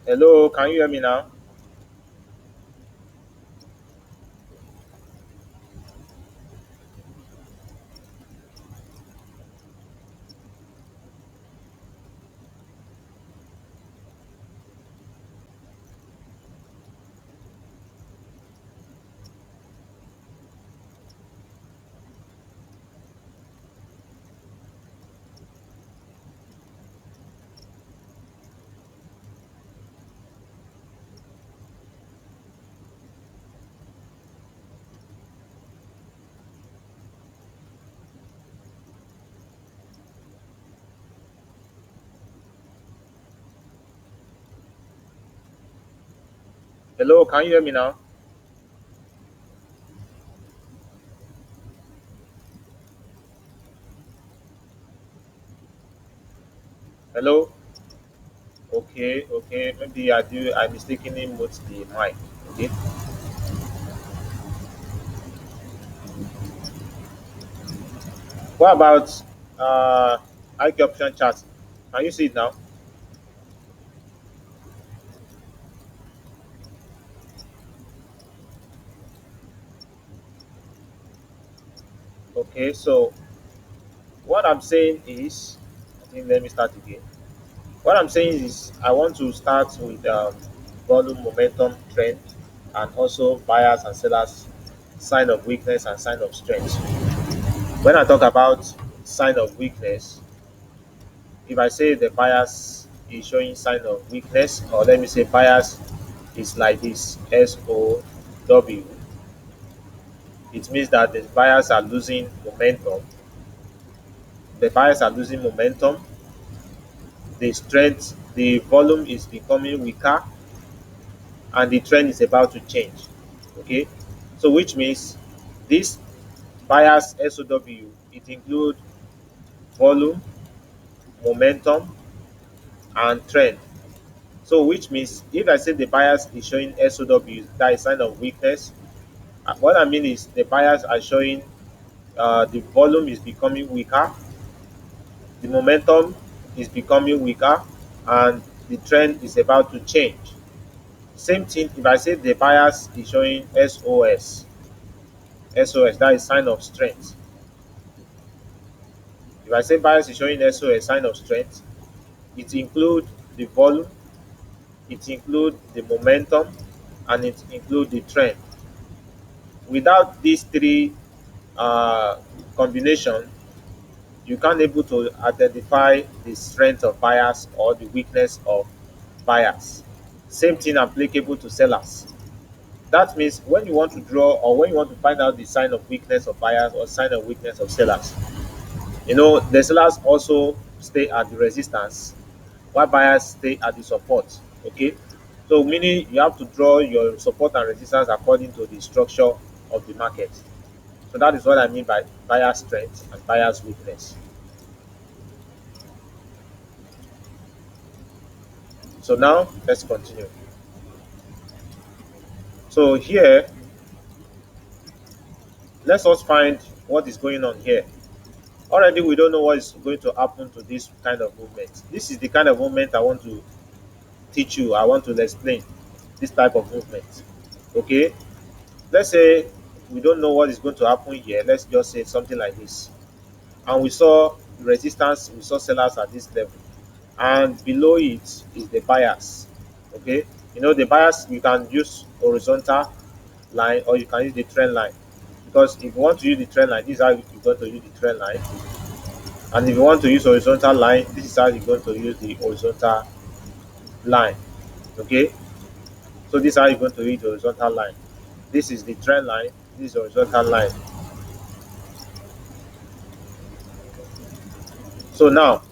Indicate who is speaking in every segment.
Speaker 1: Hello, can you hear me now? Hello, can you hear me now? Hello? Okay, okay. Maybe I mistakenly mute the mic. Okay. What about IQ option chart? Can you see it now? Okay, so what I'm saying is, I think let me start again. What I'm saying is, I want to start with volume, momentum, trend, and also buyers and sellers sign of weakness and sign of strength. When I talk about sign of weakness, if I say the bias is showing sign of weakness, or let me say bias is like this, SOW, it means that the buyers are losing momentum. The buyers are losing momentum. The strength, the volume is becoming weaker, and the trend is about to change. Okay, so which means this bias SOW, it includes volume, momentum, and trend. So which means if I say the bias is showing SOW, that is sign of weakness. What I mean is the buyers are showing the volume is becoming weaker, the momentum is becoming weaker, and the trend is about to change. Same thing if I say the buyers is showing SOS, that is sign of strength. If I say buyers is showing SOS, sign of strength, it includes the volume, it includes the momentum, and it includes the trend. Without these three uh, combination, you can't able to identify the strength of buyers or the weakness of buyers. Same thing applicable to sellers. That means when you want to draw or when you want to find out the sign of weakness of buyers or sign of weakness of sellers, the sellers also stay at the resistance while buyers stay at the support. Okay, so meaning you have to draw your support and resistance according to the structure of the market. So that is what I mean by buyer's strength and buyer's weakness. So now let's continue. So here, let us find what is going on here. Already we don't know what is going to happen to this kind of movement. This is the kind of movement I want to teach you. I want to explain this type of movement. Okay, let's say we don't know what is going to happen here. Let's just say something like this. And we saw resistance, we saw sellers at this level. And below it is the buyers. Okay, the buyers, you can use horizontal line or you can use the trend line, because if you want to use the trend line, this is how you're going to use the trend line, and if you want to use horizontal line, this is how you're going to use the horizontal line. Okay, so this is how you're going to use the horizontal line. This is the trend line, this is the horizontal line. So now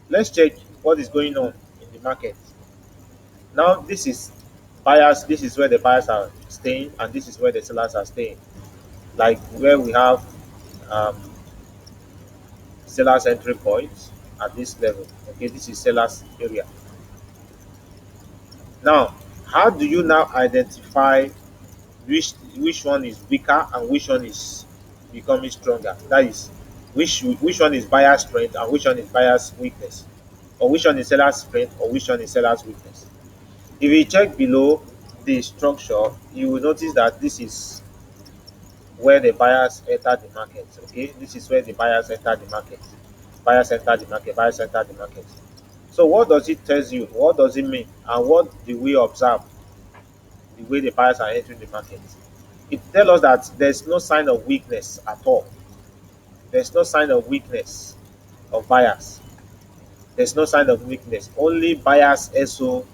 Speaker 1: let's check what is going on in the market. Now this is buyers, this is where the buyers are staying, and this is where the sellers are staying, like where we have um, sellers entry point at this level. Okay, this is sellers area. Now, how do you now identify which one is weaker and which one is becoming stronger? That is, which one is buyer's strength and which one is buyer's weakness, or which one is seller's strength or which one is seller's weakness? If you check below the structure, you will notice that this is where the buyers enter the market. Okay, this is where the buyers enter the market. Buyers enter the market. Buyers enter the market. So what does it tell you? What does it mean? And what do we observe the way the buyers are entering the market? It tells us that there's no sign of weakness at all. There's no sign of weakness of buyers. There's no sign of weakness. Only buyers SO,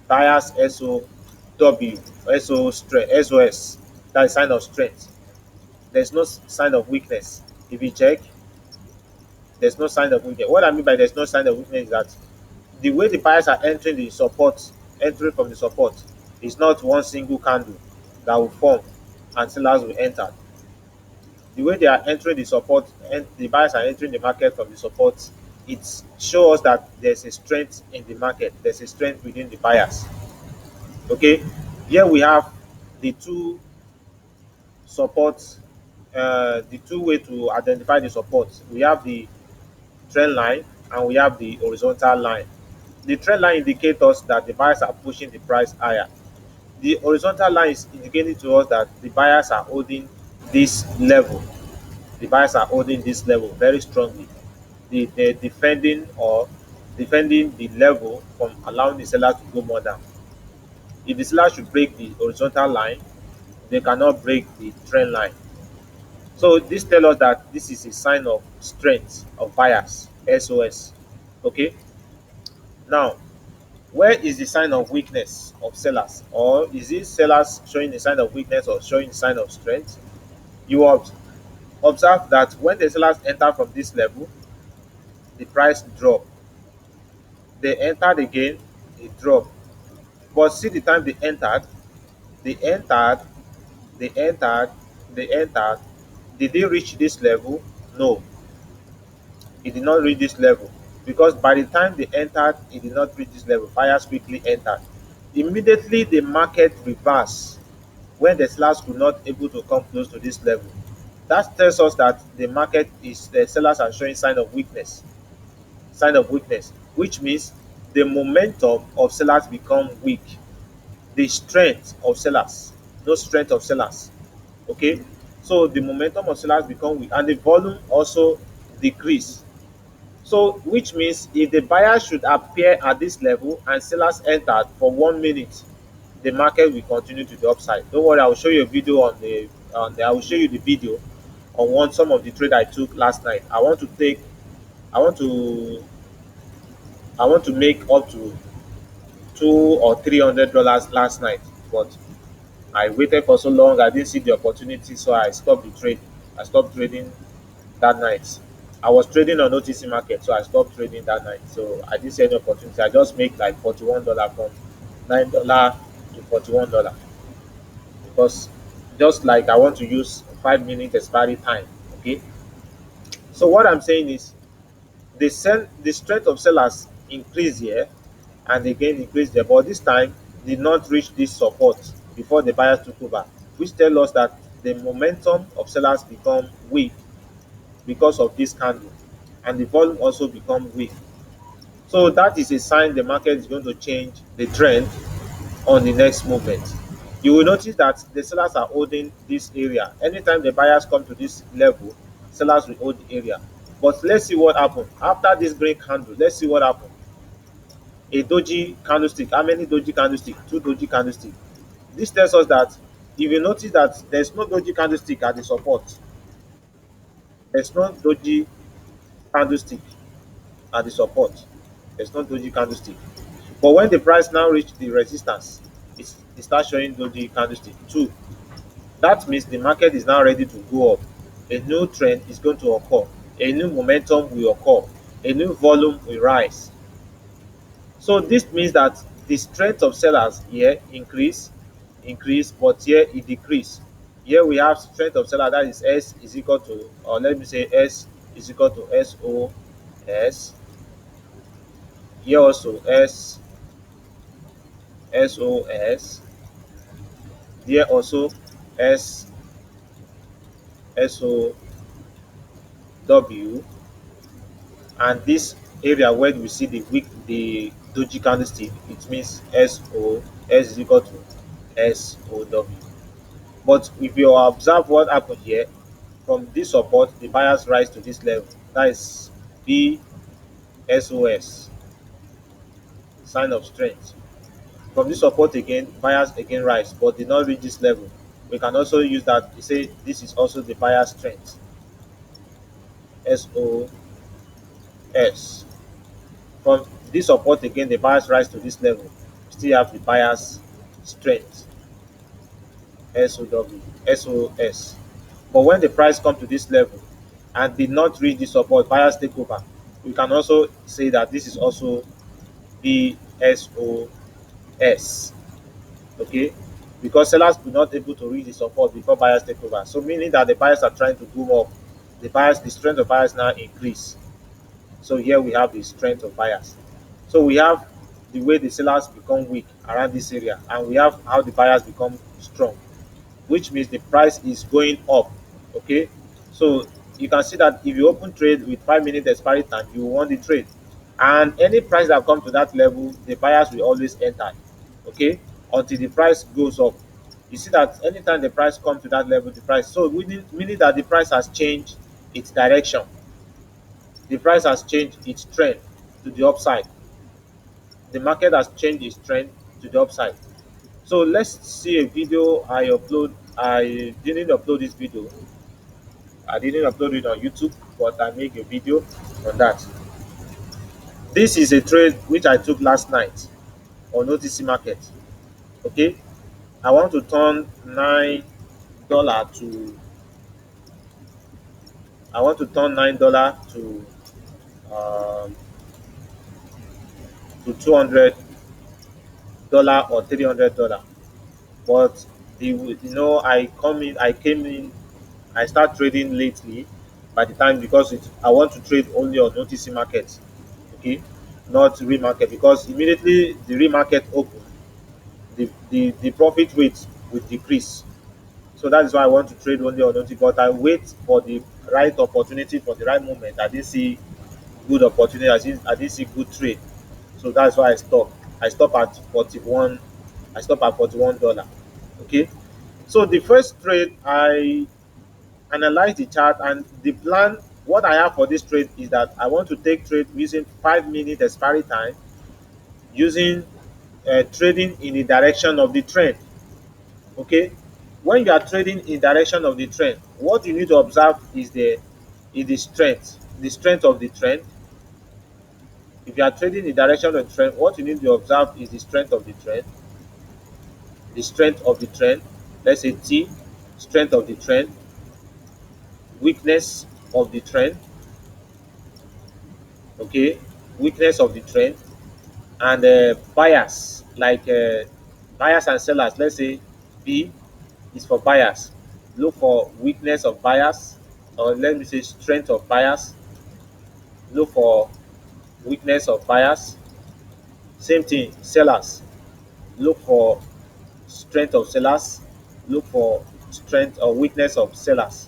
Speaker 1: buyers SOW, SO strength, SOS. That is sign of strength. There's no sign of weakness. If you check, there's no sign of weakness. What I mean by there's no sign of weakness is that the way the buyers are entering the support, entering from the support, is not one single candle that will form and sellers will enter. The way they are entering the support and the buyers are entering the market from the support, it shows that there's a strength in the market, there's a strength within the buyers. Okay, here we have the two supports, the two way to identify the support. We have the trend line and we have the horizontal line. The trend line indicates us that the buyers are pushing the price higher. The horizontal line is indicating to us that the buyers are holding this level. The buyers are holding this level very strongly. They're defending the level from allowing the seller to go more down. If the seller should break the horizontal line, they cannot break the trend line. So this tells us that this is a sign of strength of buyers, SOS. Okay. Now, where is the sign of weakness of sellers? Or is it sellers showing a sign of weakness or showing a sign of strength? You will observe that when the sellers enter from this level, the price drop. They entered again, it dropped. But see the time they entered, they entered, they entered. Did they reach this level? No, it did not reach this level. Because by the time they entered, it did not reach this level. Buyers quickly entered. Immediately the market reversed when the sellers could not able to come close to this level. That tells us that the sellers are showing sign of weakness, which means the momentum of sellers become weak. The strength of sellers, no strength of sellers. Okay, so the momentum of sellers become weak and the volume also decrease. So which means if the buyer should appear at this level and sellers entered for 1 minute, the market will continue to the upside. Don't worry, I will show you a video I will show you the video on one some of the trade I took last night. I want to I want to make up to $200 or $300 last night, but I waited for so long. I didn't see the opportunity, so I stopped the trade. I stopped trading that night. I was trading on OTC market, so I stopped trading that night. So I didn't see any opportunity. I just make like $41 from $9 to $41 because just like I want to use 5 minute expiry time. Okay. So what I'm saying is the strength of sellers increase here and again increase there, but this time did not reach this support before the buyers took over, which tell us that the momentum of sellers become weak because of this candle and the volume also become weak. So that is a sign the market is going to change the trend on the next movement. You will notice that the sellers are holding this area. Anytime the buyers come to this level, sellers will hold the area. But let's see what happened after this green candle. Let's see what happened. A doji candlestick. How many doji candlestick? Two doji candlestick. This tells us that if you notice that there's no doji candlestick at the support, there's no doji candlestick at the support. There's no doji candlestick. But when the price now reach the resistance, it starts showing doji candlestick too. That means the market is now ready to go up. A new trend is going to occur. A new momentum will occur. A new volume will rise. So this means that the strength of sellers here increase, but here it decrease. Here we have strength of seller that is S is equal to, or let me say S is equal to SOS. Here also SOS. Here also SOW, and this area where we see the doji candlestick, it means SO, S is equal to SOW. But if you observe what happened here, from this support, the buyers rise to this level. That is BSOS, sign of strength. From this support again, buyers again rise, but did not reach this level. We can also use that to say this is also the buyer's strength, SOS. From this support again, the buyers rise to this level. We still have the buyer's strength, SOW, SOS. But when the price comes to this level and did not reach the support, buyers take over. We can also say that this is also BSOS. Okay, because sellers were not able to reach the support before buyers take over. So meaning that the buyers are trying to go up. The strength of buyers now increase. So here we have the strength of buyers. So we have the way the sellers become weak around this area, and we have how the buyers become strong, which means the price is going up. Okay, so you can see that if you open trade with 5 minute expiry time, you want the trade, and any price that comes to that level, the buyers will always enter. Okay, until the price goes up. You see that anytime the price comes to that level, the price, so meaning that the price has changed its direction, the price has changed its trend to the upside. The market has changed its trend to the upside. So let's see a video I upload. I didn't upload this video. I didn't upload it on YouTube, but I make a video on that. This is a trade which I took last night on OTC market. Okay, I want to turn $9 to $9 to $200 or $300. But I came in, I start trading lately by the time, because I want to trade only on OTC market. Okay, not real market, because immediately the real market open, the profit rate will decrease. So that is why I want to trade only on OTC, but I wait for the right opportunity, for the right moment. I didn't see good opportunity. I didn't see good trade. So that's why I stopped. I stopped at 41. I stopped at $41. Okay. So the first trade, I analyze the chart, and the plan. What I have for this trade is that I want to take trade using 5 minute expiry time, using trading in the direction of the trend. Okay. When you are trading in direction of the trend, what you need to observe is the strength of the trend. If you are trading in the direction of the trend, what you need to observe is the strength of the trend. The strength of the trend. Let's say T, strength of the trend, weakness of the trend. Okay, weakness of the trend, and buyers, like buyers and sellers. Let's say B is for buyers. Look for weakness of buyers, or let me say strength of buyers. Look for weakness of buyers. Same thing, sellers. Look for strength of sellers. Look for strength or weakness of sellers.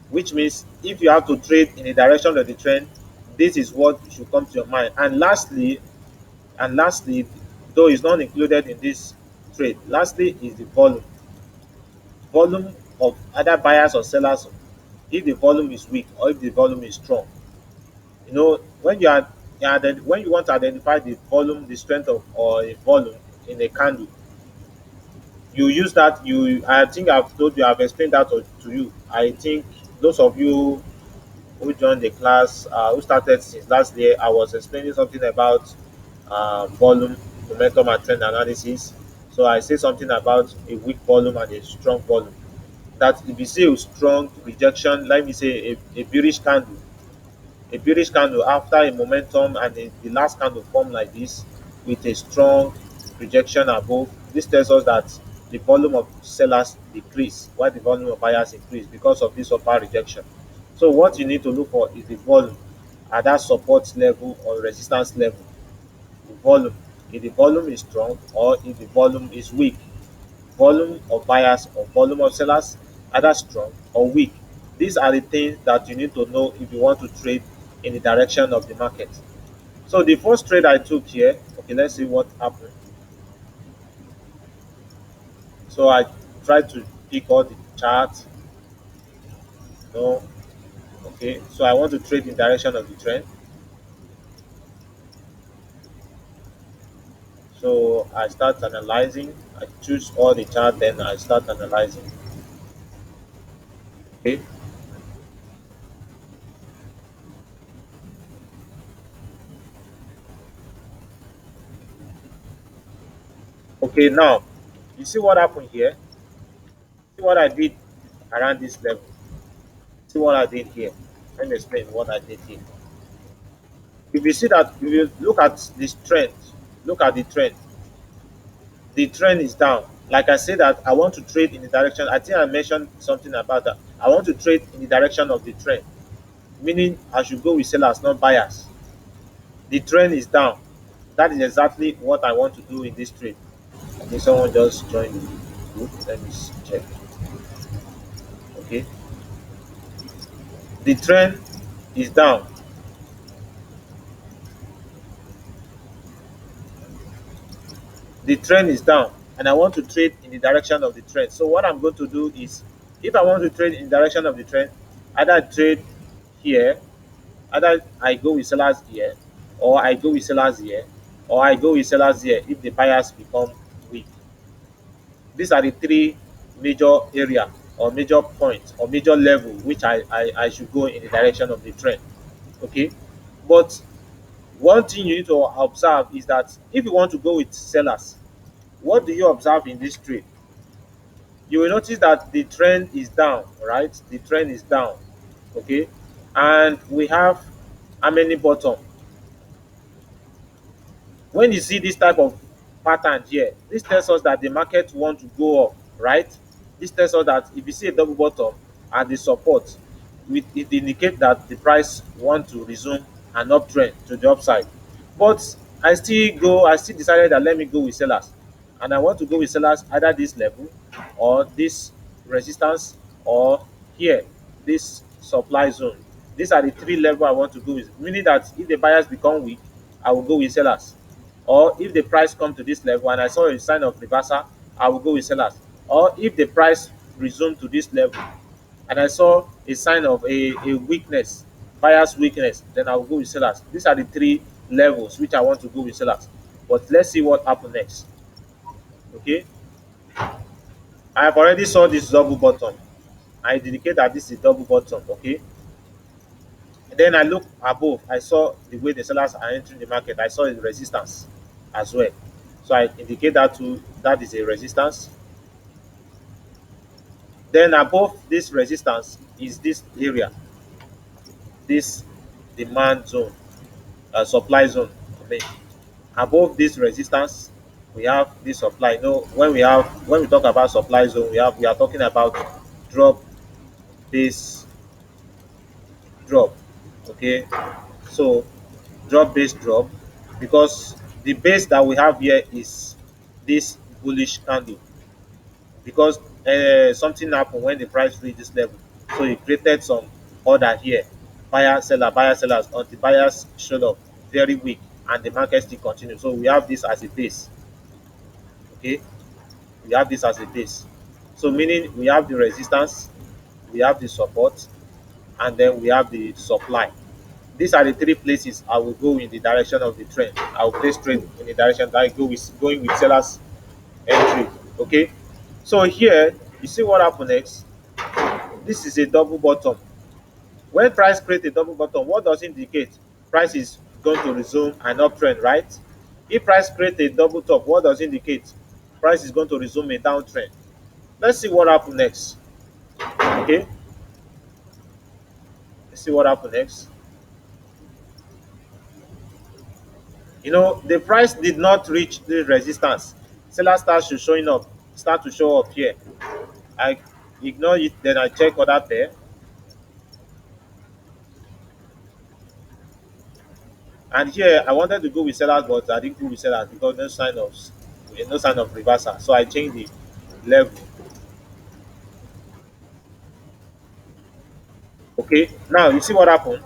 Speaker 1: Which means if you have to trade in the direction of the trend, this is what should come to your mind. And lastly, though it's not included in this trade, lastly is the volume of either buyers or sellers. If the volume is weak or if the volume is strong, when when you want to identify the volume, the strength of or a volume in a candle, you use that. I think I've explained that to you. I think those of you who joined the class, who started since last year, I was explaining something about volume, momentum, and trend analysis. So I say something about a weak volume and a strong volume. That if you see a strong rejection, let me say a bearish candle after a momentum, and the last candle formed like this with a strong rejection above, this tells us that the volume of sellers decrease while the volume of buyers increase because of this upper rejection. So what you need to look for is the volume at that support level or resistance level. The volume, if the volume is strong or if the volume is weak. Volume of buyers or volume of sellers, either strong or weak. These are the things that you need to know if you want to trade in the direction of the market. So the first trade I took here, okay, Okay, let's see what happened. So I try to pick all the charts. No, okay. So I want to trade in direction of the trend. So I start analyzing. I choose all the chart, then I start analyzing. Okay. Okay. Now, you see what happened here. See what I did around this level. See what I did here. Let me explain what I did here. If you see that, if you look at this trend, look at the trend. The trend is down. Like I said that I want to trade in the direction. I think I mentioned something about that. I want to trade in the direction of the trend, meaning I should go with sellers, not buyers. The trend is down. That is exactly what I want to do in this trade. I think someone just joined the group. Let me check. Okay. The trend is down. The trend is down, and I want to trade in the direction of the trend. So what I'm going to do is, if I want to trade in the direction of the trend, either I trade here, either I go with sellers here, or I go with sellers here, or I go with sellers here if the buyers become weak. These are the three major area or major points or major level which I should go in the direction of the trend. Okay. But one thing you need to observe is that if you want to go with sellers, what do you observe in this trade? You will notice that the trend is down, right? The trend is down. Okay. And we have how many bottom? When you see this type of pattern here, this tells us that the market want to go up, right? This tells us that if you see a double bottom and the support, it indicates that the price want to resume an uptrend to the upside. But I still decided that let me go with sellers. And I want to go with sellers either this level or this resistance or here, this supply zone. These are the three levels I want to go with, meaning that if the buyers become weak, I will go with sellers. Or if the price come to this level and I saw a sign of reversal, I will go with sellers. Or if the price resume to this level and I saw a sign of a weakness, buyer's weakness, then I will go with sellers. These are the three levels which I want to go with sellers. But let's see what happens next. Okay, I have already saw this double bottom. I indicate that this is double bottom. Okay, and then I look above. I saw the way the sellers are entering the market. I saw a resistance as well. So I indicate that to that is a resistance. Then above this resistance is this area, this demand zone, supply zone. I mean, above this resistance, we have this supply. You know, when we talk about supply zone, we are talking about drop base drop. Okay, so drop base drop, because the base that we have here is this bullish candle, because something happened when the price reached this level, so it created some order here, buyer sellers, until buyers showed up very weak and the market still continues. So we have this as a base. Okay, we have this as a base, so meaning we have the resistance, we have the support, and then we have the supply. These are the three places I will go in the direction of the trend. I will place trade in the direction that I go with, going with sellers entry. Okay, so here you see what happened next. This is a double bottom. When price create a double bottom, what does it indicate? Price is going to resume an uptrend, right? If price create a double top, what does it indicate? Price is going to resume a downtrend. Let's see what happened next. Okay, let's see what happened next. You know, the price did not reach the resistance. Seller starts to showing up, start to show up here. I ignore it, then I check other pair. And here I wanted to go with sellers, but I didn't go with sellers because no sign of reversal. So I changed the level. Okay, now you see what happened.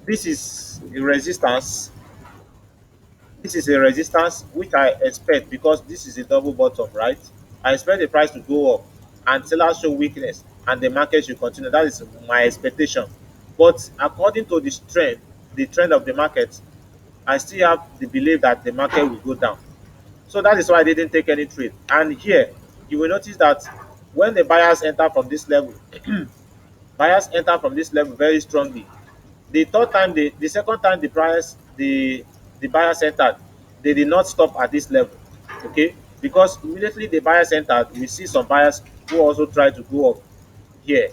Speaker 1: This is the resistance. This is a resistance which I expect because this is a double bottom, right? I expect the price to go up and sellers show weakness and the market should continue. That is my expectation. But according to the trend of the market, I still have the belief that the market will go down. So that is why I didn't take any trade. And here, you will notice that when the buyers enter from this level, buyers enter from this level very strongly. The second time the buyers entered, they did not stop at this level. Okay, because immediately the buyers entered, we see some buyers who also try to go up here,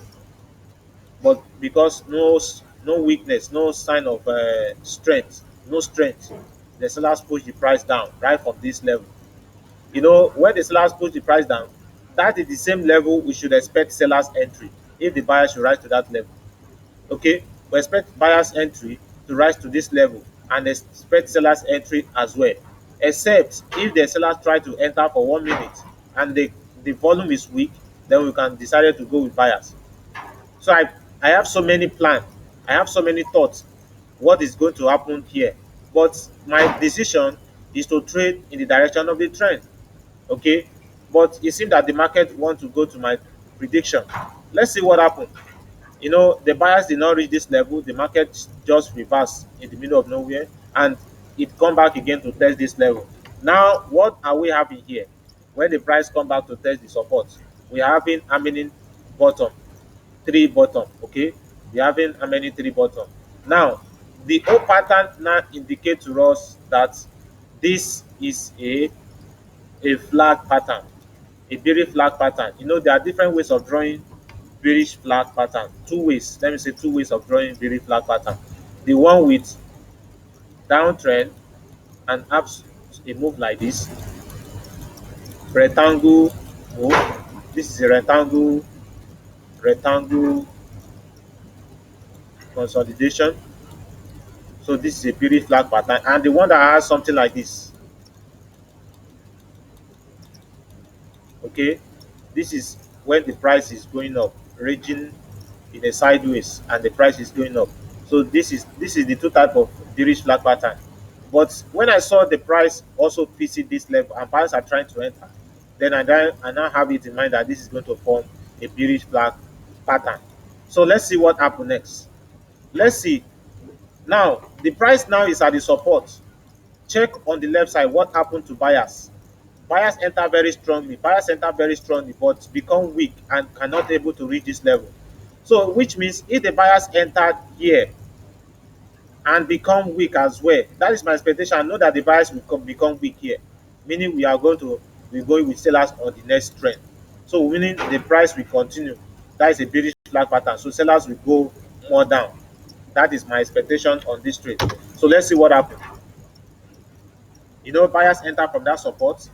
Speaker 1: but because no weakness, no sign of strength, no strength, the sellers push the price down right from this level. When the sellers push the price down, that is the same level we should expect sellers entry if the buyers should rise to that level. Okay, we expect buyers entry to rise to this level and expect sellers entry as well, except if the sellers try to enter for 1 minute and the volume is weak, then we can decide to go with buyers. So I have so many plans, I have so many thoughts what is going to happen here, but my decision is to trade in the direction of the trend. Okay, but it seems that the market want to go to my prediction. Let's see what happens. The buyers did not reach this level, the market just reversed in the middle of nowhere and it come back again to test this level. Now what are we having here? When the price come back to test the support, we are having how many bottom? Three bottom. Okay, we are having how many? Three bottom. Now the whole pattern now indicate to us that this is a flag pattern, a bearish flag pattern. There are different ways of drawing bearish flag pattern. Two ways, let me say two ways of drawing bearish flag pattern. The one with downtrend and apps a move like this, rectangle move. This is a rectangle consolidation. So this is a bearish flag pattern, and the one that has something like this. Okay, this is when the price is going up, ranging in a sideways, and the price is going up. So this is the two type of bearish flag pattern. But when I saw the price also visit this level and buyers are trying to enter, then I now have it in mind that this is going to form a bearish flag pattern. So let's see what happens next. Let's see. Now the price now is at the support. Check on the left side what happened to buyers. Buyers enter very strongly. Buyers enter very strongly, but become weak and cannot able to reach this level. So, which means if the buyers entered here and become weak as well, that is my expectation. I know that the buyers will become weak here, meaning we're going with sellers on the next trend. So, meaning the price will continue. That is a bearish flag pattern. So, sellers will go more down. That is my expectation on this trade. So, let's see what happens. Buyers enter from that support.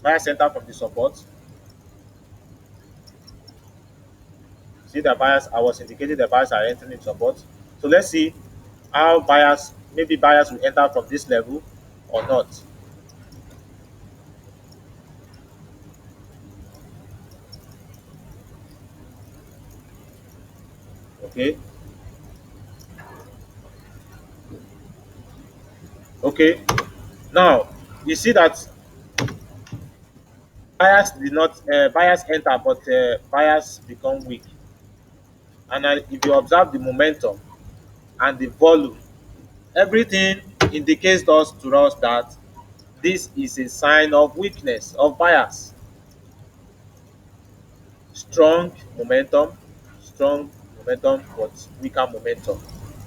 Speaker 1: Buyers enter from the support. See the buyers, I was indicating the buyers are entering in support. So let's see how maybe buyers will enter from this level or not. Okay, okay. Now you see that buyers enter, but buyers become weak. And if you observe the momentum and the volume, everything indicates to us that this is a sign of weakness of buyers. strong momentum, strong momentum, but weaker momentum.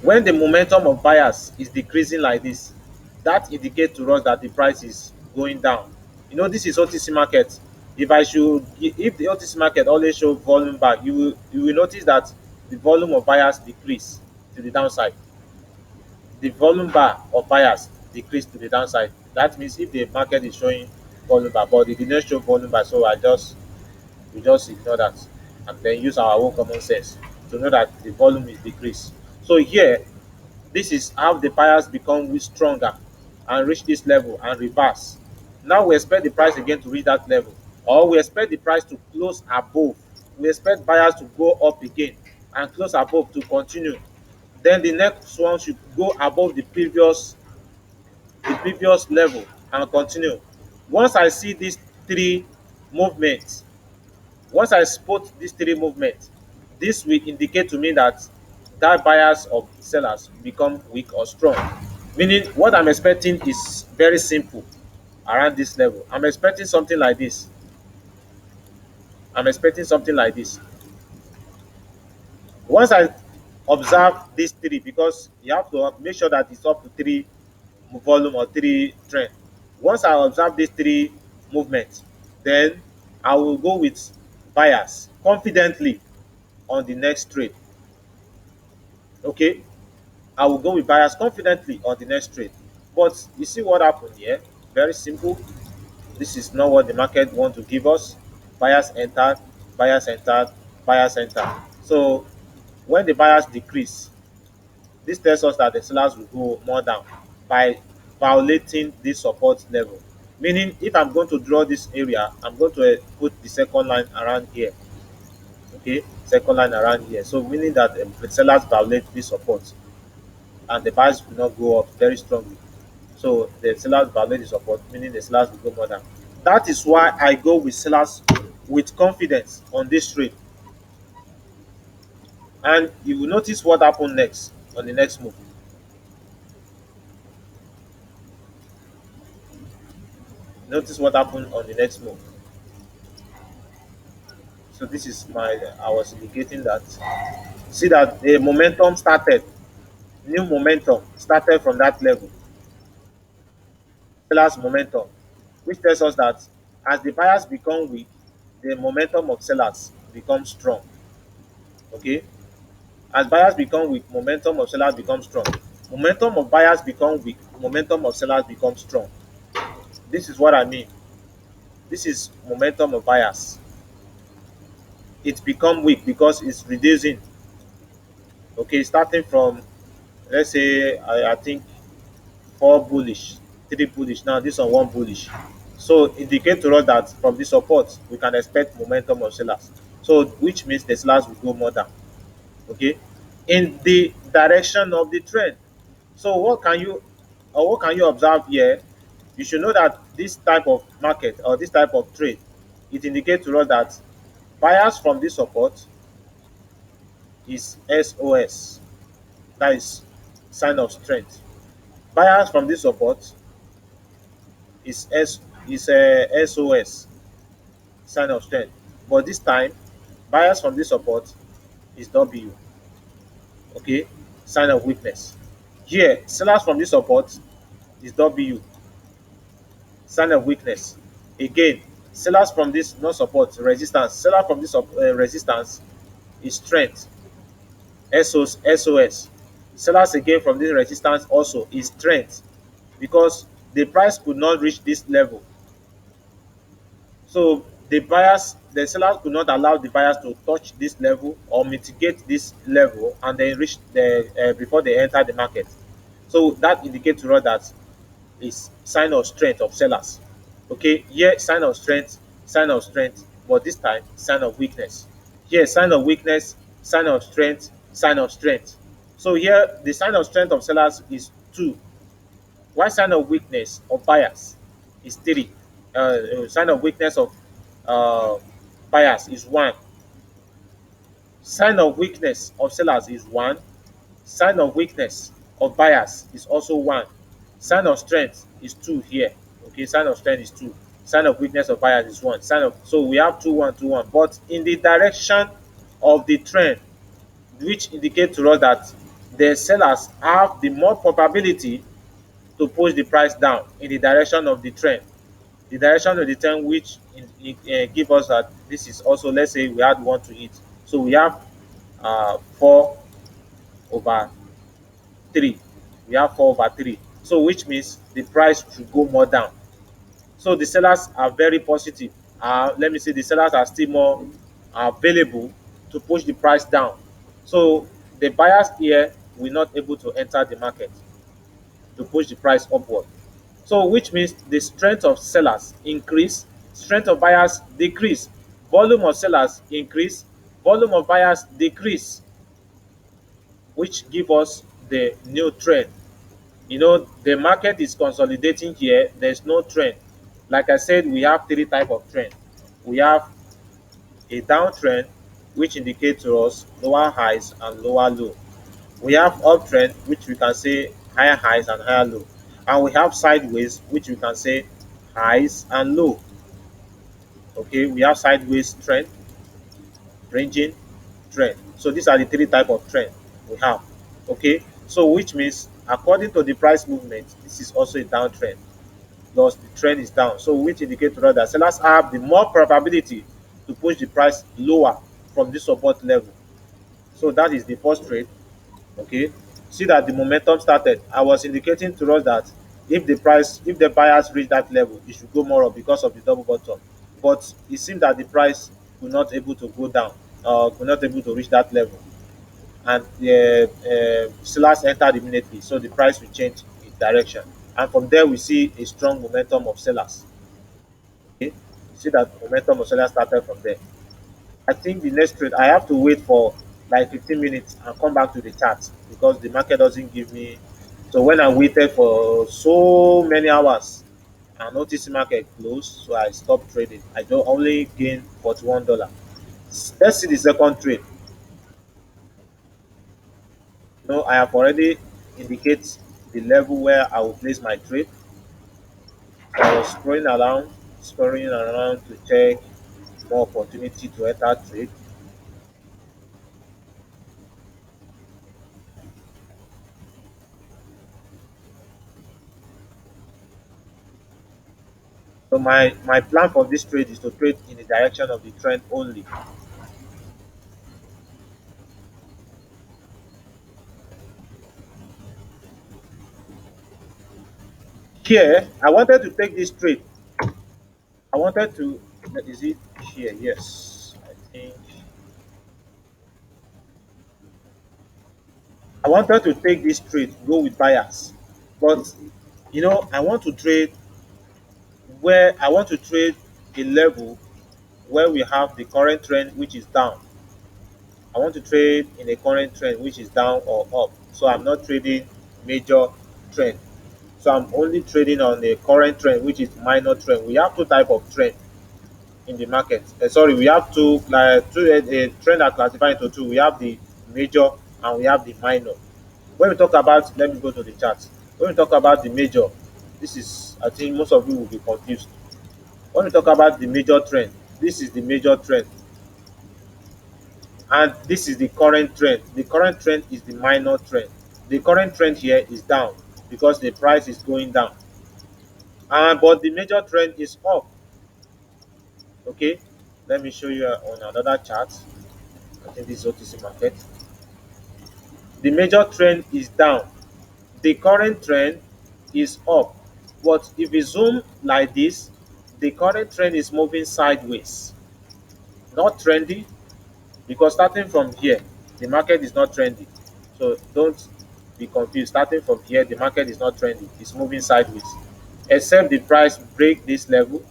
Speaker 1: When the momentum of buyers is decreasing like this, that indicates to us that the price is going down. This is OTC market. If the OTC market always show volume back, you will notice that the volume of buyers decrease to the downside. The volume bar of buyers decrease to the downside. That means if the market is showing volume bar, but it did not show volume bar, so we just ignore that and then use our own common sense to know that the volume is decreased. So here, this is how the buyers become stronger and reach this level and reverse. Now we expect the price again to reach that level, or we expect the price to close above. We expect buyers to go up again and close above to continue. Then the next one should go above the previous previous level and continue. Once I see these three movements, once I spot these three movements, this will indicate to me that that buyers or sellers become weak or strong. Meaning, what I'm expecting is very simple around this level. I'm expecting something like this. I'm expecting something like this. Once I observe these three, because you have to make sure that it's up to three volume or three trend. Once I observe these three movements, then I will go with buyers confidently on the next trade. Okay, I will go with buyers confidently on the next trade. But you see what happened here? Very simple. This is not what the market want to give us. Buyers entered, buyers entered, buyers entered. So when the buyers decrease, this tells us that the sellers will go more down by violating this support level. Meaning, if I'm going to draw this area, I'm going to put the second line around here. Okay, second line around here. So meaning that the sellers violate this support and the buyers will not go up very strongly. So the sellers violate the support, meaning the sellers will go more down. That is why I go with sellers with confidence on this trade. And you will notice what happened next on the next move. Notice what happened on the next move. So this is my, I was indicating that, see that the momentum started, new momentum started from that level, sellers momentum, which tells us that as the buyers become weak, the momentum of sellers becomes strong. Okay, as buyers become weak, momentum of sellers becomes strong. Momentum of buyers become weak, momentum of sellers becomes strong. This is what I mean. This is momentum of buyers. It's become weak because it's reducing. Okay, starting from, let's say, I think four bullish, three bullish. Now this one bullish. So indicate to us that from this support we can expect momentum of sellers. So which means the sellers will go more down. Okay, in the direction of the trend. So what can you observe here? You should know that this type of market or this type of trade, it indicates to us that buyers from this support is SOS. That is sign of strength. Buyers from this support is a SOS, sign of strength. But this time, buyers from this support is W, okay, sign of weakness. Here, sellers from this support is W, sign of weakness. Again, sellers from this no support resistance, seller from this resistance is strength, SOS. Sellers again from this resistance also is strength, because the price could not reach this level. So the sellers could not allow the buyers to touch this level or mitigate this level and then reach the before they enter the market. So that indicates to us that is sign of strength of sellers. Okay, here sign of strength, but this time sign of weakness. Here sign of weakness, sign of strength, sign of strength. So here the sign of strength of sellers is 2. While sign of weakness of buyers is 3. Sign of weakness of uh, buyers is 1. Sign of weakness of sellers is 1. Sign of weakness of buyers is also 1. Sign of strength is 2 here. Okay, sign of strength is 2. Sign of weakness of buyers is 1. Sign of, so we have 2 1 2 1. But in the direction of the trend, which indicates to us that the sellers have the more probability to push the price down in the direction of the trend. The direction of the trend, which give us that this is also, let's say we had 1 to eat. So we have 4 over 3. We have 4 over 3. So which means the price should go more down. So the sellers are very positive. Let me say the sellers are still more available to push the price down. So the buyers here will not able to enter the market to push the price upward. So which means the strength of sellers increase, strength of buyers decrease, volume of sellers increase, volume of buyers decrease, which give us the new trend The market is consolidating here. There's no trend. Like I said, we have three type of trend. We have a downtrend, which indicates to us lower highs and lower low. We have uptrend, which we can say higher highs and higher low. And we have sideways, which we can say highs and low. Okay, we have sideways trend, ranging trend. So these are the three type of trend we have. Okay, so which means according to the price movement, this is also a downtrend. Thus the trend is down. So which indicates to us that sellers have the more probability to push the price lower from this support level. So that is the first trade. Okay, see that the momentum started. I was indicating to us that if the buyers reach that level, it should go more up because of the double bottom. But it seemed that the price could not able to go down, could not able to reach that level, and the sellers entered immediately. So the price will change its direction, and from there we see a strong momentum of sellers. Okay, see that momentum of sellers started from there. I think the next trade I have to wait for like 15 minutes and come back to the chart because the market doesn't give me. So when I waited for so many hours, I noticed the market closed, so I stopped trading. I don't only gain $41. Let's see the second trade. I have already indicated the level where I will place my trade. So I was scrolling around to check more opportunity to enter trade. So my plan for this trade is to trade in the direction of the trend only. Here, I wanted to take this trade. I wanted to, is it here? Yes, I think. I wanted to take this trade, go with buyers. But, I want to trade I want to trade a level where we have the current trend, which is down. I want to trade in a current trend, which is down or up. So I'm not trading major trend. So I'm only trading on the current trend, which is minor trend. We have two type of trend in the market. Sorry, we have a trend are classified into two. We have the major and we have the minor. When we talk about, let me go to the chart. When we talk about the major, this is, I think most of you will be confused. When we talk about the major trend, this is the major trend, and this is the current trend. The current trend is the minor trend. The current trend here is down because the price is going down, and but the major trend is up. Okay, let me show you on another chart. I think this is OTC market. The major trend is down. The current trend is up. But if you zoom like this, the current trend is moving sideways. Not trendy, because starting from here, the market is not trendy. So don't be confused. Starting from here, the market is not trendy. It's moving sideways. Except the price break this level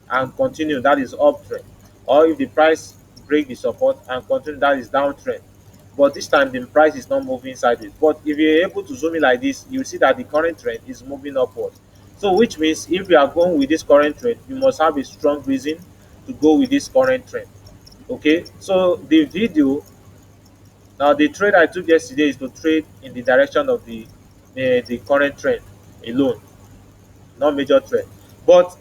Speaker 1: and continue, that is uptrend. Or if the price break the support and continue, that is downtrend. But this time the price is not moving sideways. But if you're able to zoom in like this, you see that the current trend is moving upward. So which means if you are going with this current trend, you must have a strong reason to go with this current trend. Okay, so the trade I took yesterday is to trade in the direction of the current trend alone, not major trend. But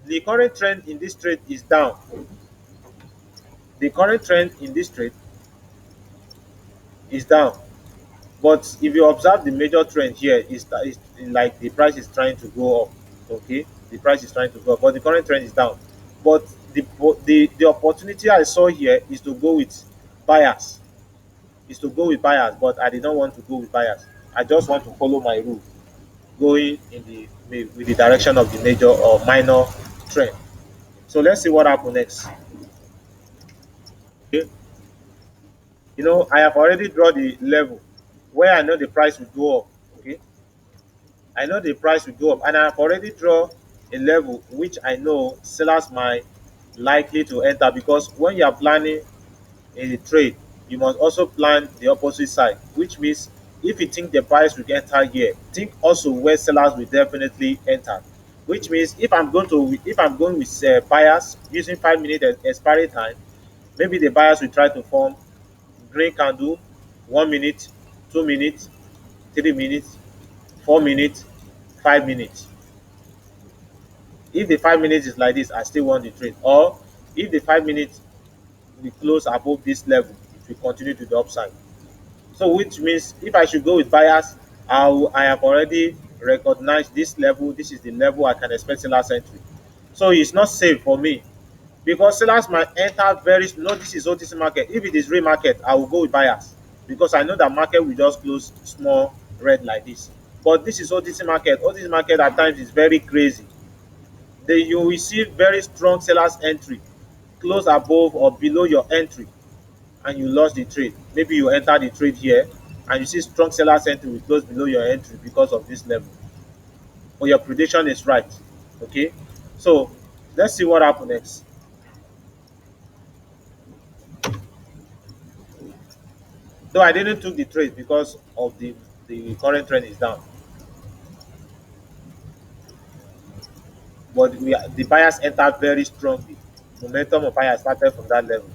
Speaker 1: the current trend in this trade is down. The current trend in this trade is down. But if you observe the major trend here, is like the price is trying to go up. Okay, the price is trying to go up, but the current trend is down. But the opportunity I saw here is to go with buyers. Is to go with buyers, but I did not want to go with buyers. I just want to follow my rule, going in with the direction of the major or minor trend. So let's see what happens next. Okay, I have already drawn the level where I know the price will go up. Okay, I know the price will go up, and I have already drawn a level which I know sellers might likely to enter, because when you are planning a trade, you must also plan the opposite side, which means If you think the buyers will enter here, think also where sellers will definitely enter. Which means if I'm going with buyers using 5 minute expiry time, maybe the buyers will try to form green candle, 1 minute, 2 minutes, 3 minutes, 4 minutes, 5 minutes. If the 5 minutes is like this, I still want the trade. Or if the 5 minutes we close above this level, it will continue to the upside. So which means if I should go with buyers, I have already recognized this level. This is the level I can expect sellers entry. So it's not safe for me because sellers might enter very. No, this is OTC market. If it is real market, I will go with buyers because I know that market will just close small red like this. But this is OTC market. OTC market at times is very crazy. You will see very strong sellers entry close above or below your entry and you lost the trade. Maybe you enter the trade here and you see strong sellers entry will close below your entry because of this level. But your prediction is right. Okay. So let's see what happens next. Though I didn't took the trade because of the current trend is down. But the buyers entered very strongly. Momentum of buyers started from that level.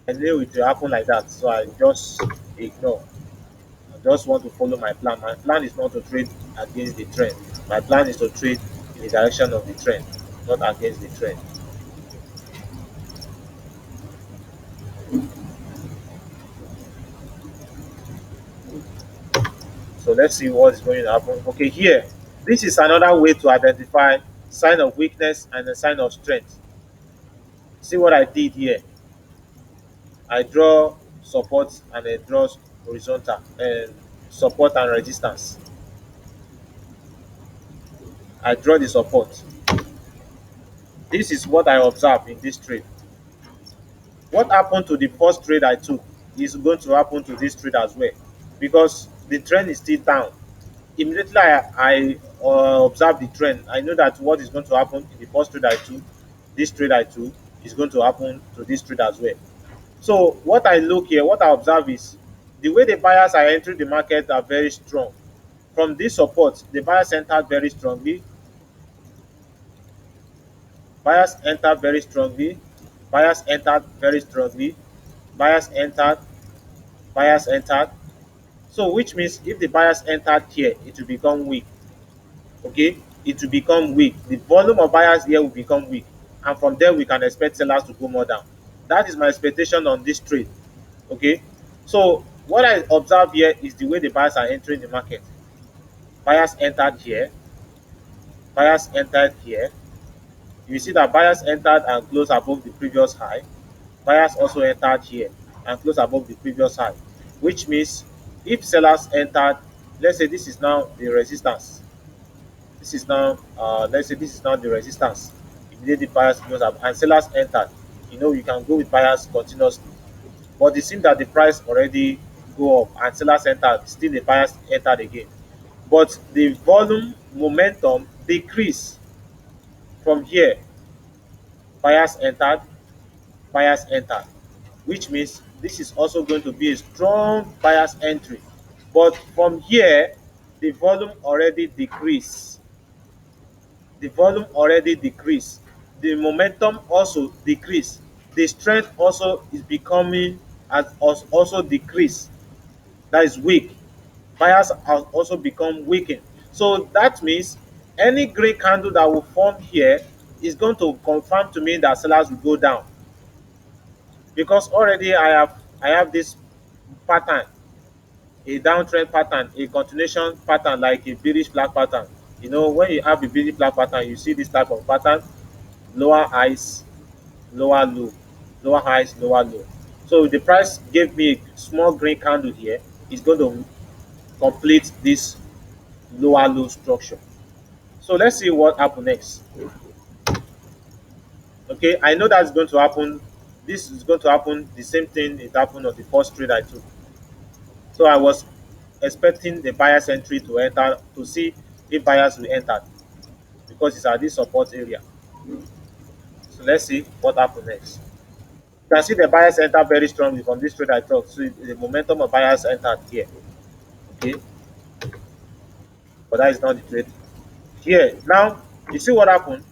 Speaker 1: I knew it will happen like that. So I just ignore. I just want to follow my plan. My plan is not to trade against the trend. My plan is to trade in the direction of the trend, not against the trend. So let's see what is going to happen. Okay, here, this is another way to identify sign of weakness and a sign of strength. See what I did here. I draw support and I draw horizontal and support and resistance. I draw the support. This is what I observe in this trade. What happened to the first trade I took is going to happen to this trade as well because the trend is still down. Immediately I observe the trend, I know that what is going to happen in the first trade I took, this trade I took, is going to happen to this trade as well. So what I look here, what I observe is the way the buyers are entering the market are very strong. From this support, the buyers entered very strongly. Buyers entered very strongly. Buyers entered very strongly. Buyers entered. Buyers entered. So which means if the buyers entered here, it will become weak. Okay, it will become weak. The volume of buyers here will become weak, and from there we can expect sellers to go more down. That is my expectation on this trade. Okay, so what I observe here is the way the buyers are entering the market. Buyers entered here. Buyers entered here. You see that buyers entered and closed above the previous high. Buyers also entered here and closed above the previous high, which means if sellers entered, let's say this is now the resistance. This is now, let's say this is now the resistance. Immediately buyers close up and sellers entered. You can go with buyers continuously. But it seems that the price already go up and sellers entered, still the buyers entered again. But the volume momentum decrease from here. Buyers entered, buyers entered, which means this is also going to be a strong buyers entry. But from here, the volume already decreased. The volume already decreased. The momentum also decreased. The strength also is becoming has also decreased. That is weak. Buyers have also become weakened. So that means any green candle that will form here is going to confirm to me that sellers will go down because already I have this pattern, a downtrend pattern, a continuation pattern like a bearish flag pattern. When you have a bearish flag pattern, you see this type of pattern: lower highs, lower low, lower highs, lower low. So the price gave me a small green candle here. It's going to complete this lower low structure. So let's see what happens next. Okay, I know that's going to happen. This is going to happen. The same thing it happened on the first trade I took. So I was expecting the buyer's entry to enter to see if buyers will enter because it's at this support area. So let's see what happens next. You can see the buyers enter very strongly from this trade I took. So the momentum of buyers entered here. Okay, but that is not the trade. Here now, you see what happened?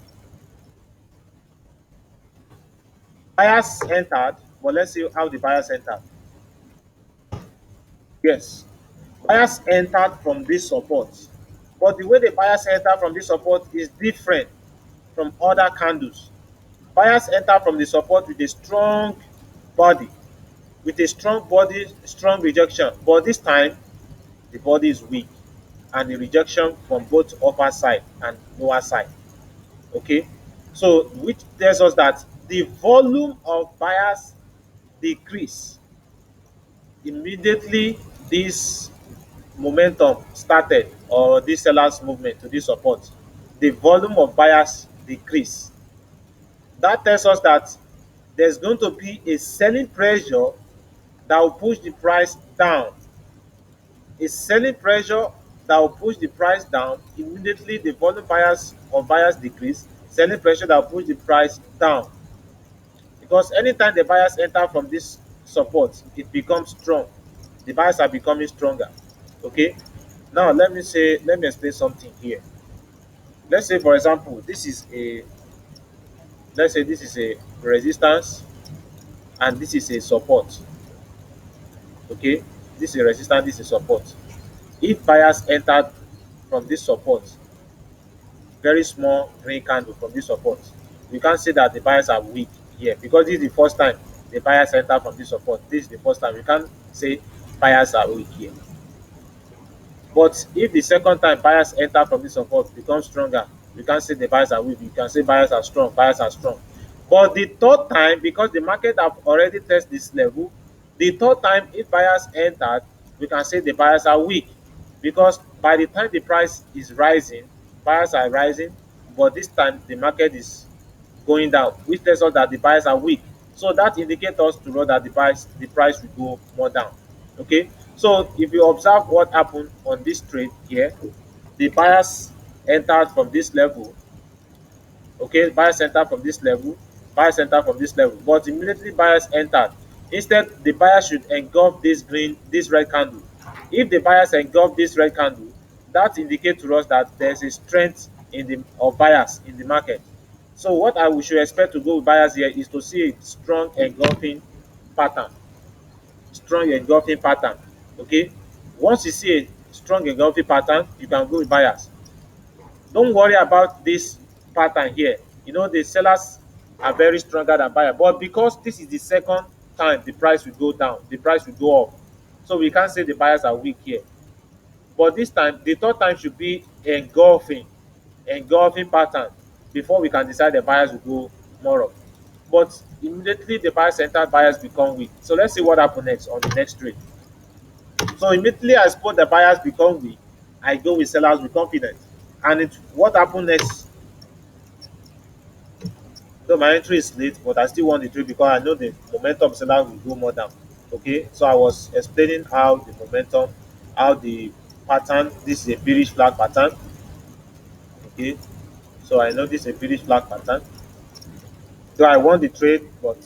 Speaker 1: Buyers entered, but let's see how the buyers entered. Yes, buyers entered from this support, but the way the buyers enter from this support is different from other candles. Buyers enter from the support with a strong body, strong rejection, but this time the body is weak and the rejection from both upper side and lower side. Okay, so which tells us that the volume of buyers decrease immediately this momentum started, or this sellers movement to this support. The volume of buyers decrease. That tells us that there's going to be a selling pressure that will push the price down. A selling pressure that will push the price down immediately the volume buyers of buyers decrease. Selling pressure that will push the price down, because anytime the buyers enter from this support, it becomes strong. The buyers are becoming stronger. Okay. Now let me explain something here. Let's say for example, this is a resistance and this is a support. Okay, this is a resistance, this is support. If buyers entered from this support, very small green candle from this support, we can't say that the buyers are weak here, because this is the first time the buyers enter from this support. This is the first time we can't say buyers are weak here. But if the second time buyers enter from this support become stronger, we can't say the buyers are weak. We can say buyers are strong. Buyers are strong. But the third time, because the market have already tested this level, the third time if buyers entered, we can say the buyers are weak, because by the time the price is rising, buyers are rising, but this time the market is going down, which tells us that the buyers are weak. So that indicates us to know that the price will go more down. Okay. So if you observe what happened on this trade here, the buyers entered from this level. Okay, buyers entered from this level, buyers entered from this level, but immediately buyers entered. Instead, the buyers should engulf this red candle. If the buyers engulf this red candle, that indicates to us that there's a strength in the of buyers in the market. So what I should expect to go with buyers here is to see a pattern, strong engulfing pattern. Okay, once you see a strong engulfing pattern, you can go with buyers. Don't worry about this pattern here. You know, the sellers are very stronger than buyer, but because this is the second time the price will go down, the price will go up, so we can't say the buyers are weak here. But this time, the third time should be engulfing pattern before we can decide the buyers will go more up. But immediately the buyers enter, buyers become weak. So let's see what happens next on the next trade. So immediately I suppose the buyers become weak, I go with sellers with confidence. And what happened next? So my entry is late, but I still want the trade because I know the momentum seller will go more down. Okay, so I was explaining how the momentum, how the pattern. This is a bearish flag pattern. Okay, so I know this is a bearish flag pattern. So I want the trade, but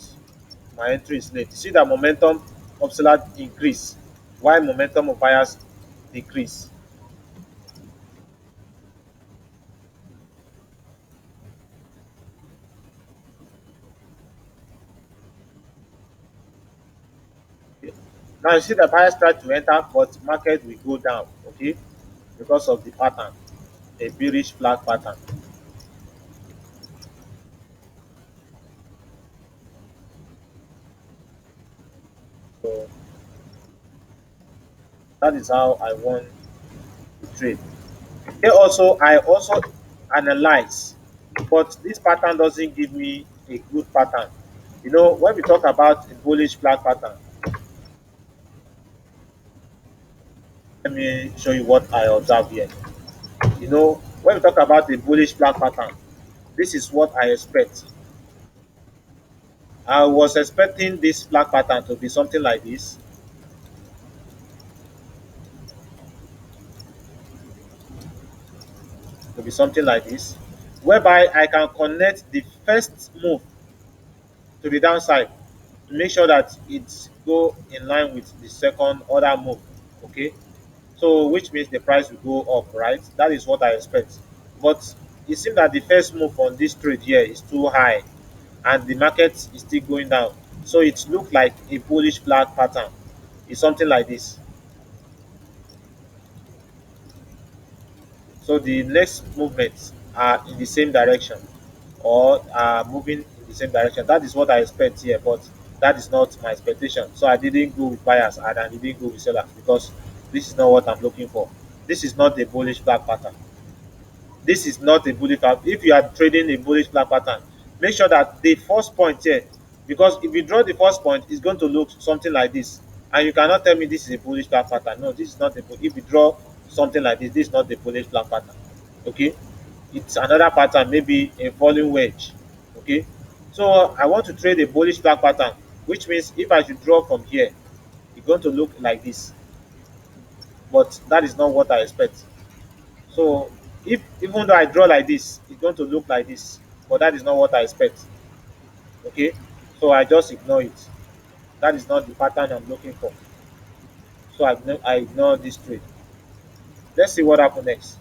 Speaker 1: my entry is late. See that momentum of seller increase, while momentum of buyers decrease. Okay. Now you see the buyers try to enter, but market will go down. Okay, because of the pattern, a bearish flag pattern. So that is how I won the trade. Here also, I also analyze, but this pattern doesn't give me a good pattern. You know, when we talk about a bullish flag pattern, let me show you what I observe here. You know, when we talk about a bullish flag pattern, this is what I expect. I was expecting this flag pattern to be something like this, whereby I can connect the first move to the downside to make sure that it go in line with the second other move. Okay, So which means the price will go up, right? That is what I expect. But it seems that the first move on this trade here is too high and the market is still going down. So it looks like a bullish flag pattern. It's something like this. So the next movements are in the same direction or are moving in the same direction. That is what I expect here, but that is not my expectation. So I didn't go with buyers and I didn't go with sellers because this is not what I'm looking for. This is not a bullish flag pattern. This is not a bullish flag. If you are trading a bullish flag pattern, make sure that the first point here, because if you draw the first point, it's going to look something like this. And you cannot tell me this is a bullish flag pattern. No, this is not a if you draw something like this is not a bullish flag pattern. Okay, it's another pattern, maybe a falling wedge. Okay, so I want to trade a bullish flag pattern, which means if I should draw from here, it's going to look like this. But that is not what I expect. So if even though I draw like this, it's going to look like this, but that is not what I expect. Okay, so I just ignore it. That is not the pattern I'm looking for. So I ignore this trade. Let's see what happens next.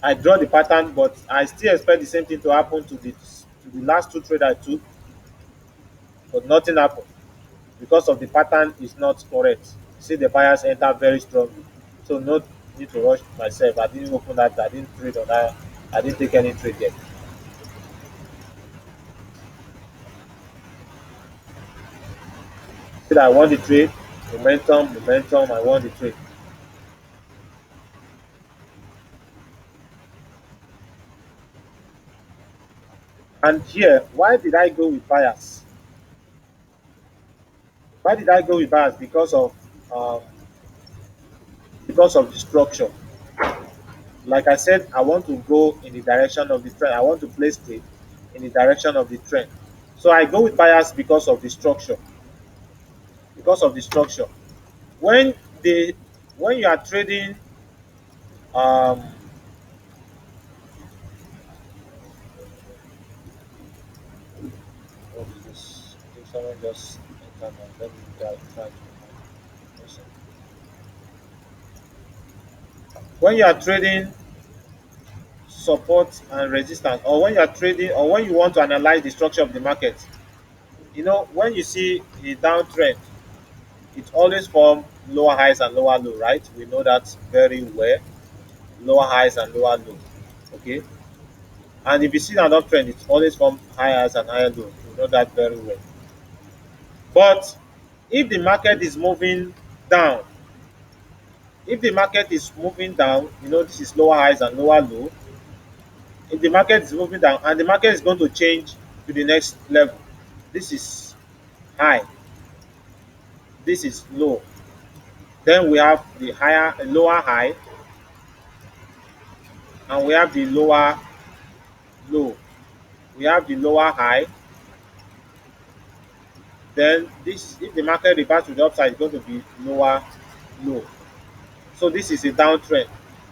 Speaker 1: I draw the pattern, but I still expect the same thing to happen to the last two trades I took, but nothing happened because of the pattern is not correct. See the buyers enter very strongly, so no need to rush myself. I didn't open that. I didn't trade on that. I didn't take any trade yet. See that I won the trade, momentum. I won the trade. And here, why did I go with buyers? Why did I go with buyers? Um, because of the structure. Like I said, I want to go in the direction of the trend. I want to place trade in the direction of the trend. So I go with buyers because of the structure. Because of the structure. When they when you are trading, um, what is this? I think someone just entered now. Let me try to. When you are trading support and resistance, or when you are trading, or when you want to analyze the structure of the market, when you see a downtrend, it always form lower highs and lower low, right? We know that very well. Lower highs and lower low. Okay. And if you see an uptrend, it always form higher highs and higher low. We know that very well. But if the market is moving down, if the market is moving down, this is lower highs and lower low. If the market is moving down and the market is going to change to the next level, this is high, this is low. Then we have the lower high, and we have the lower low. We have the lower high. Then this, if the market reverts to the upside, it's going to be lower low. So this is a downtrend.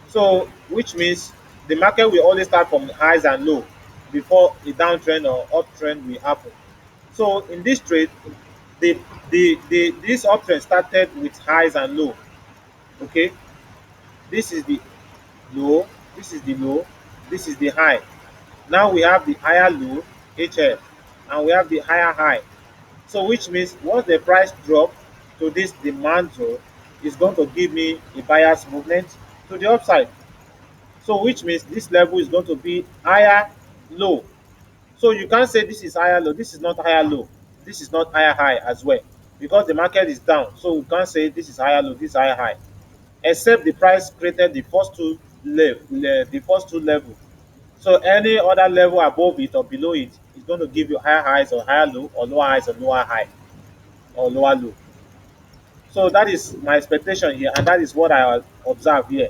Speaker 1: So which means the market will always start from highs and low before a downtrend or uptrend will happen. So in this trade, the this uptrend started with highs and low. Okay, this is the low, this is the low, this is the high. Now we have the higher low, HF, and we have the higher high. So which means once the price drop to this demand zone, it's going to give me a buyer's movement to the upside. So which means this level is going to be higher low. So you can't say this is higher low, this is not higher low, this is not higher high as well, because the market is down. So we can't say this is higher low, this is higher high, except the price created the first two level. So any other level above it or below it is going to give you higher highs or higher low, or lower highs or lower high, or lower low. So that is my expectation here, and that is what I observe here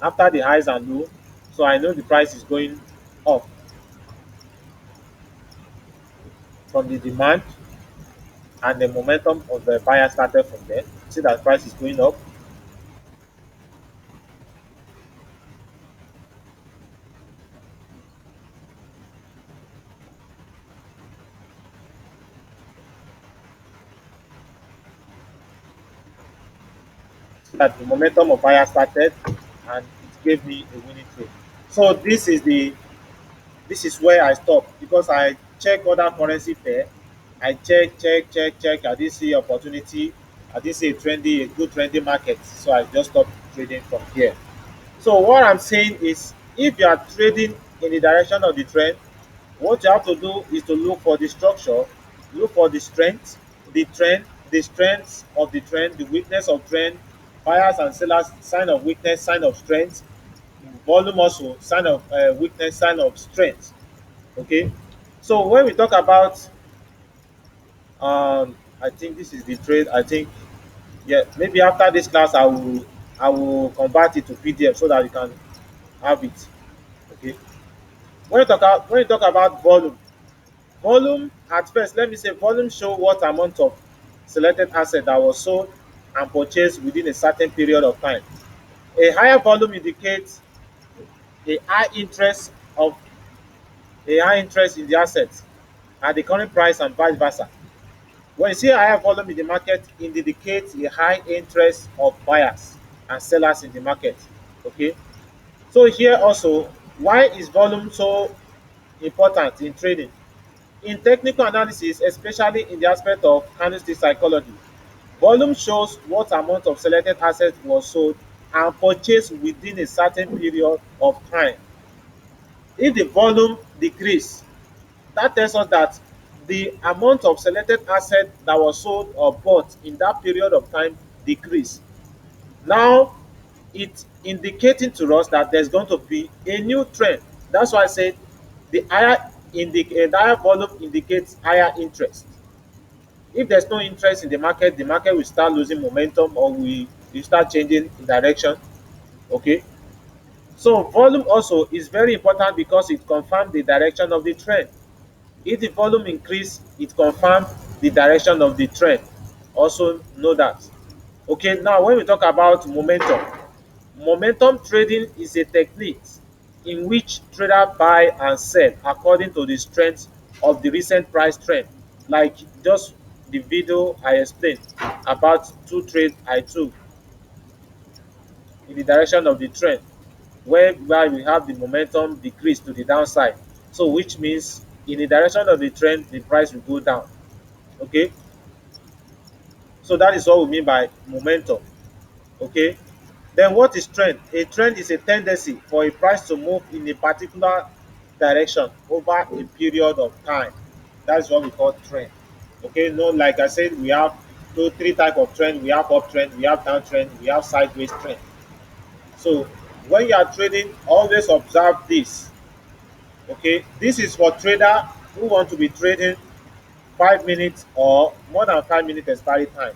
Speaker 1: after the highs and low. So I know the price is going up from the demand, and the momentum of the buyer started from there. See that price is going up. that the momentum of buyer started and it gave me a winning trade. So this is where I stop because I check other currency pair. I check. I didn't see opportunity. I didn't see a good trendy market. So I just stopped trading from here. So what I'm saying is if you are trading in the direction of the trend, what you have to do is to look for the structure, look for the strength, the strength of the trend, the weakness of trend, buyers and sellers, sign of weakness, sign of strength, volume also, sign of weakness, sign of strength. Okay. So when we talk about, I think this is the trade. I think yeah, maybe after this class I will convert it to PDF so that you can have it. Okay. When you talk about volume, volume at first, let me say volume show what amount of selected asset that was sold and purchased within a certain period of time. A higher volume indicates a high interest of a high interest in the asset at the current price and vice versa. When you see a higher volume in the market, it indicates a high interest of buyers and sellers in the market. Okay. So here also, why is volume so important in trading? In technical analysis, especially in the aspect of candlestick psychology, volume shows what amount of selected assets was sold and purchased within a certain period of time. If the volume decrease, that tells us that the amount of selected asset that was sold or bought in that period of time decrease. Now, it's indicating to us that there's going to be a new trend. That's why I said the higher volume indicates higher interest. If there's no interest in the market will start losing momentum or we start changing direction. Okay. So volume also is very important because it confirms the direction of the trend. If the volume increase, it confirms the direction of the trend. Also know that. Okay, now when we talk about momentum, momentum trading is a technique in which traders buy and sell according to the strength of the recent price trend. Like just the video I explained about two trades I took in the direction of the trend, whereby we have the momentum decrease to the downside. So which means in the direction of the trend, the price will go down. Okay, so that is what we mean by momentum. Okay, then what is trend? A trend is a tendency for a price to move in a particular direction over a period of time. That's what we call trend. Okay, no, like I said, we have three type of trend. We have uptrend, we have downtrend, we have sideways trend. So when you are trading, always observe this. Okay, this is for trader who want to be trading 5 minutes or more than 5 minutes expiry time.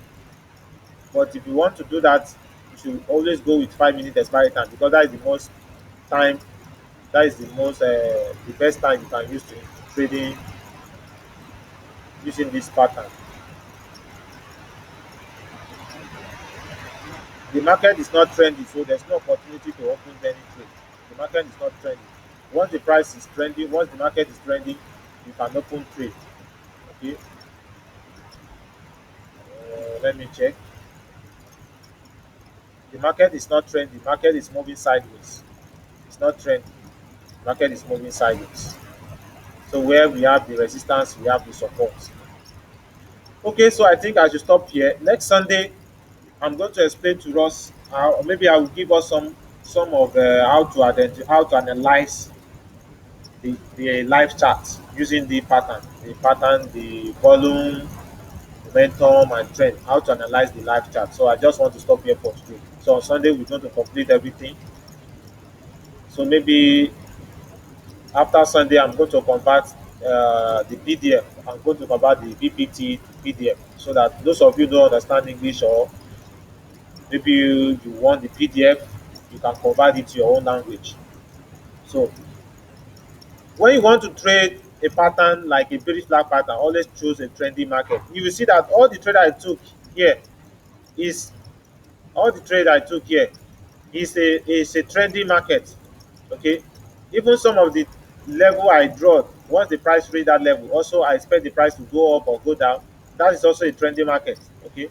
Speaker 1: But if you want to do that, you should always go with 5 minutes expiry time because that is the most time. That is the best time you can use to trading using this pattern. The market is not trendy, so there's no opportunity to open any trade. The market is not trendy. Once the price is trendy, once the market is trendy, you can open trade. Okay. Let me check. The market is not trendy. The market is moving sideways. It's not trendy. The market is moving sideways. So where we have the resistance, we have the support. Okay, so I think I should stop here. Next Sunday, I'm going to explain to us, or maybe I will give us some of how to identify, how to analyze the live chart using the volume, momentum, and trend. How to analyze the live chart. So I just want to stop here for today. So on Sunday we're going to complete everything. So maybe after Sunday I'm going to convert the PDF. I'm going to convert the PPT to PDF so that those of you who don't understand English or maybe you want the PDF, you can convert it to your own language. So when you want to trade a pattern like a British flag pattern, always choose a trendy market. You will see that all the trade I took here is all the trade I took here is a trendy market. Okay, even some of the level I draw, once the price reach that level, also I expect the price to go up or go down. That is also a trendy market. Okay,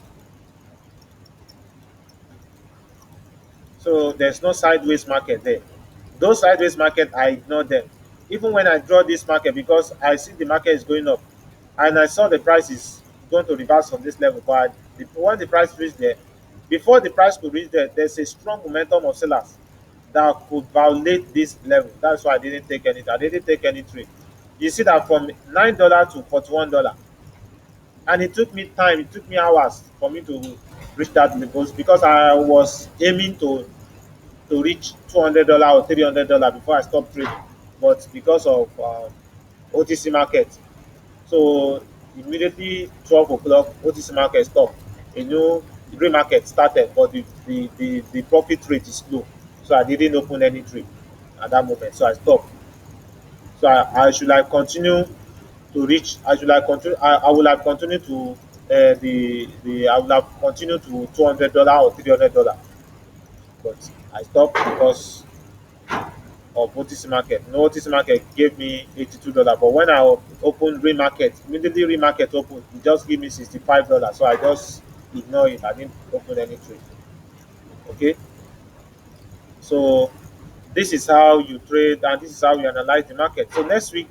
Speaker 1: So there's no sideways market there. Those sideways market, I ignore them. Even when I draw this market, because I see the market is going up, and I saw the price is going to reverse from this level. But when the price reached there, before the price could reach there, there's a strong momentum of sellers that could violate this level. That's why I didn't take any. I didn't take any trade. You see that from $9 to $41, and it took me time. It took me hours for me to reach that level because I was aiming to reach $200 or $300 before I stopped trading. But because of OTC market, so immediately 12 o'clock, OTC market stopped. A new grey market started, but the profit rate is low. So I didn't open any trade at that moment. So I stopped. So I should like continue to reach. I should like continue. I will have continued to I will have continued to $200 or $300, but I stopped because of OTC market. No, OTC market gave me $82, but when I opened remarket, immediately remarket opened, it just gave me $65. So I just ignore it. I didn't open any trade. Okay, so this is how you trade and this is how you analyze the market. So next week,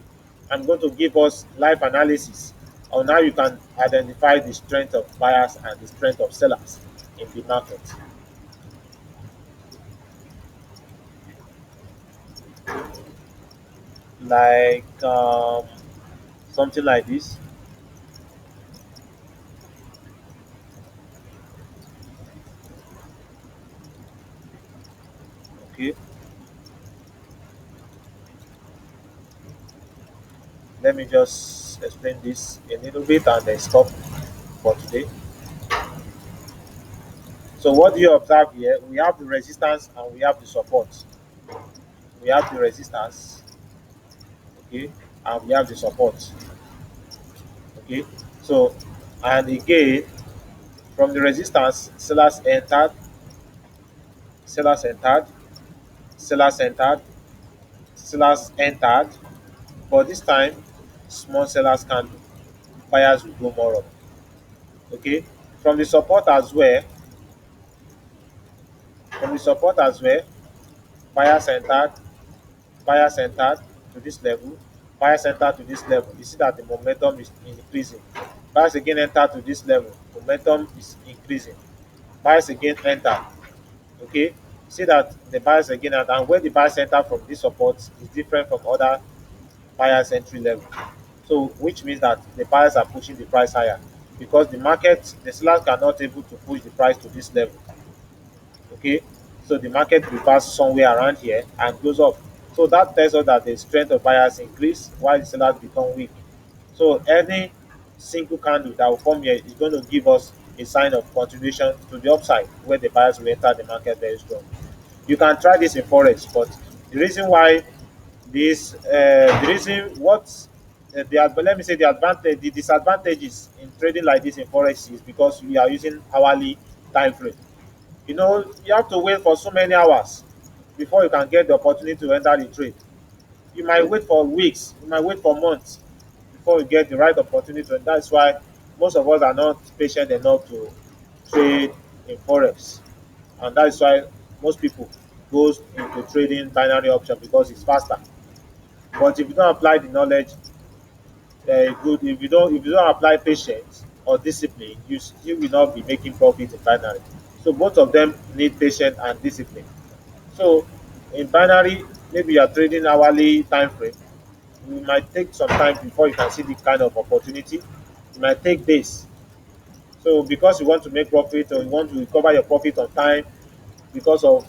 Speaker 1: I'm going to give us live analysis on how you can identify the strength of buyers and the strength of sellers in the market. Like something like this. Okay, let me just explain this a little bit and then stop for today. So what do you observe here? We have the resistance and we have the support. We have the resistance, okay, and we have the support, okay. So, and again, from the resistance, sellers entered, sellers entered, sellers entered, but this time, small sellers can buyers will go more up, okay. From the support as well, from the support as well, buyers entered, buyers entered to this level, buyers entered to this level. You see that the momentum is increasing. Buyers again enter to this level, momentum is increasing. Buyers again enter. Okay, see that the buyers again and where the buyers enter from this support is different from other buyers entry level. So which means that the buyers are pushing the price higher because the sellers cannot able to push the price to this level. Okay, so the market reverses somewhere around here and goes up. So that tells us that the strength of buyers increase while the sellers become weak. So any single candle that will form here is going to give us a sign of continuation to the upside where the buyers will enter the market very strong. You can try this in forex, but the reason why the reason what let me say the advantage, the disadvantages in trading like this in forex is because we are using hourly time frame. You know, you have to wait for so many hours before you can get the opportunity to enter the trade. You might wait for weeks, you might wait for months before you get the right opportunity, and that's why most of us are not patient enough to trade in forex, and that's why most people goes into trading binary option because it's faster. But if you don't apply the knowledge, good. If you don't apply patience or discipline, you still will not be making profit in binary. So both of them need patience and discipline. So in binary, maybe you are trading hourly time frame. You might take some time before you can see the kind of opportunity. It might take days. So because you want to make profit or you want to recover your profit on time, because of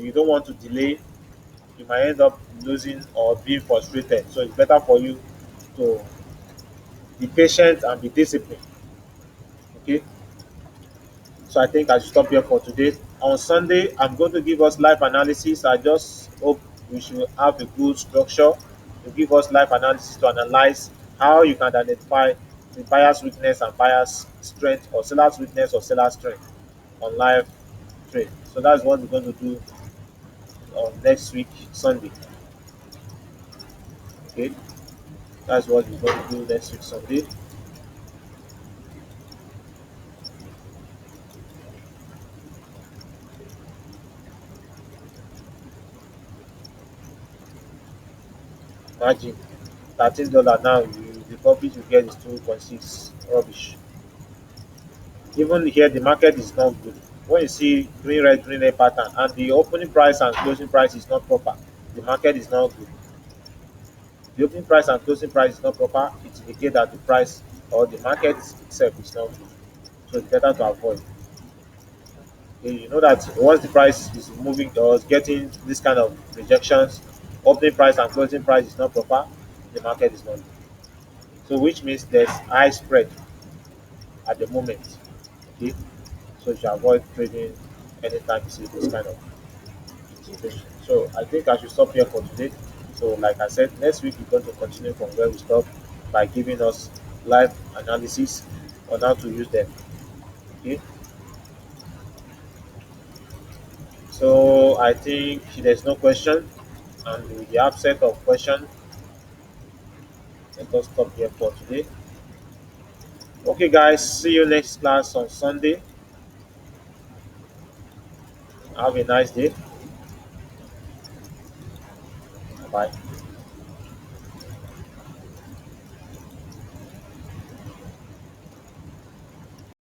Speaker 1: you don't want to delay, you might end up losing or being frustrated. So it's better for you to be patient and be disciplined. Okay. So I think I should stop here for today. On Sunday, I'm going to give us live analysis. I just hope we should have a good structure to give us live analysis to analyze how you can identify the buyer's weakness and buyer's strength, or seller's weakness or seller's strength on live trade. So that's what we're going to do on next week, Sunday. Okay, that's what we're going to do next week, Sunday. Imagine $13 now, the profit you get is 2.6. Rubbish. Even here, the market is not good. When you see green red pattern and the opening price and closing price is not proper, the market is not good. The opening price and closing price is not proper, it indicates that the price or the market itself is not good. So it's better to avoid. Okay, you know that once the price is moving or is getting this kind of rejections, opening price and closing price is not proper, the market is not good. So which means there's high spread at the moment. Okay, so you should avoid trading anytime you see this kind of situation. So I think I should stop here for today. So like I said, next week we're going to continue from where we stopped by giving us live analysis on how to use them. Okay, so I think there's no question, and with the absence of question, let us stop here for today. Okay, guys, see you next class on Sunday. Have a nice day. Bye.